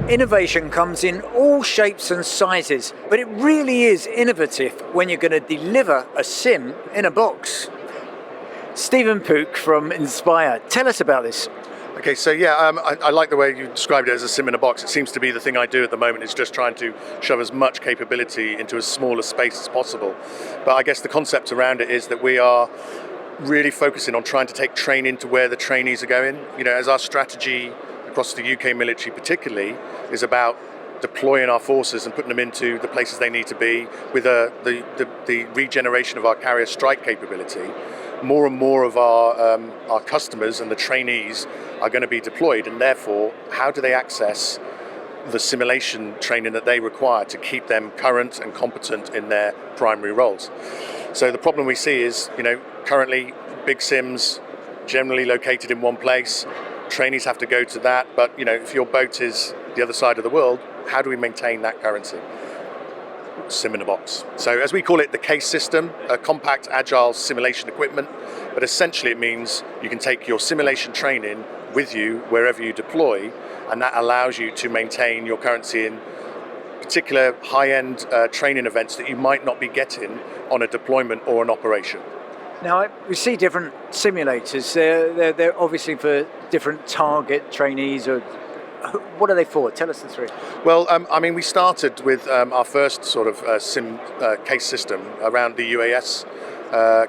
Innovation comes in all shapes and sizes, but it really is innovative when you're going to deliver a sim in a box. Stephen Pook from Inzpire, tell us about this. Okay, so I like the way you described it as a sim in a box. It seems to be the thing I do at the moment, is just trying to shove as much capability into as small a space as possible. But I guess the concept around it is that we are really focusing on trying to take training to where the trainees are going. You know, as our strategy across the UK military particularly is about deploying our forces and putting them into the places they need to be with the regeneration of our carrier strike capability. More and more of our customers and the trainees are going to be deployed, and therefore, how do they access the simulation training that they require to keep them current and competent in their primary roles? So the problem we see is, currently big sims generally located in one place. Trainees have to go to that, but if your boat is the other side of the world, how do we maintain that currency? Sim in a box. So as we call it, the case system, a compact, agile simulation equipment, but essentially it means you can take your simulation training with you wherever you deploy, and that allows you to maintain your currency in particular high-end training events that you might not be getting on a deployment or an operation. Now, we see different simulators. They're obviously for different target trainees, or what are they for? Tell us the three. Well, we started with our first sort of sim case system around the UAS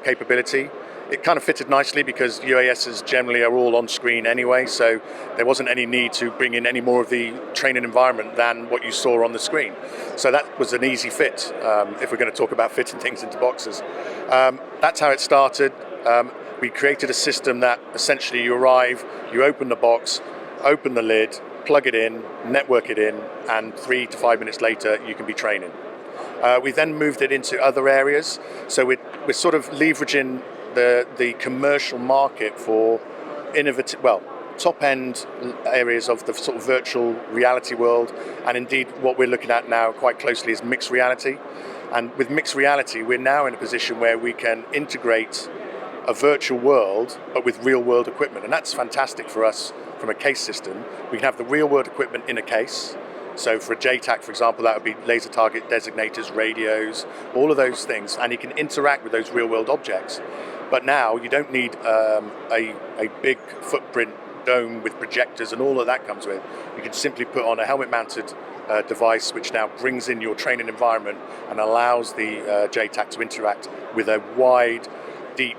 capability. It kind of fitted nicely because UASs generally are all on screen anyway, so there wasn't any need to bring in any more of the training environment than what you saw on the screen. So that was an easy fit, if we're going to talk about fitting things into boxes. That's how it started. We created a system that essentially you arrive, you open the box, open the lid, plug it in, network it in, and 3 to 5 minutes later you can be training. We then moved it into other areas, so we're sort of leveraging the commercial market for innovative, top-end areas of the sort of virtual reality world, and indeed what we're looking at now quite closely is mixed reality. And with mixed reality, we're now in a position where we can integrate a virtual world, but with real-world equipment, and that's fantastic for us from a case system. We can have the real-world equipment in a case. So for a JTAC, for example, that would be laser target designators, radios, all of those things, and you can interact with those real-world objects. But now you don't need a big footprint dome with projectors and all of that comes with. You can simply put on a helmet-mounted device, which now brings in your training environment and allows the JTAC to interact with a wide, deep,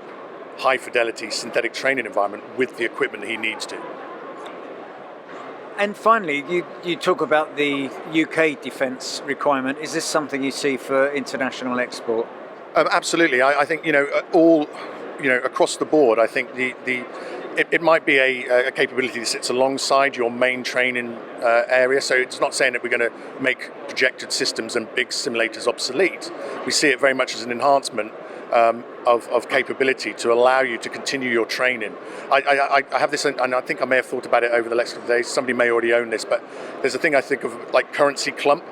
high-fidelity synthetic training environment with the equipment that he needs to. And finally, you talk about the UK defence requirement. Is this something you see for international export? Absolutely. I think across the board. I think it might be a capability that sits alongside your main training area. So it's not saying that we're going to make projected systems and big simulators obsolete. We see it very much as an enhancement of capability to allow you to continue your training. I have this, and I think I may have thought about it over the next couple of days. Somebody may already own this, but there's a thing I think of like currency clump,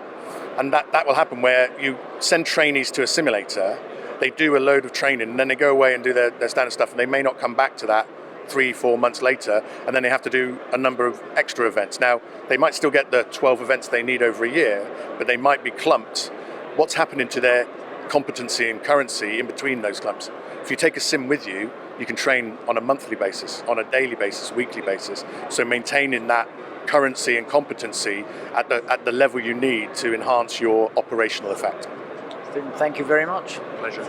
and that will happen where you send trainees to a simulator, they do a load of training, and then they go away and do their standard stuff, and they may not come back to that 3-4 months later, and then they have to do a number of extra events. Now, they might still get the 12 events they need over a year, but they might be clumped. What's happening to their competency and currency in between those clumps? If you take a sim with you, you can train on a monthly basis, on a daily basis, weekly basis. So maintaining that currency and competency at the level you need to enhance your operational effect. Thank you very much. Pleasure.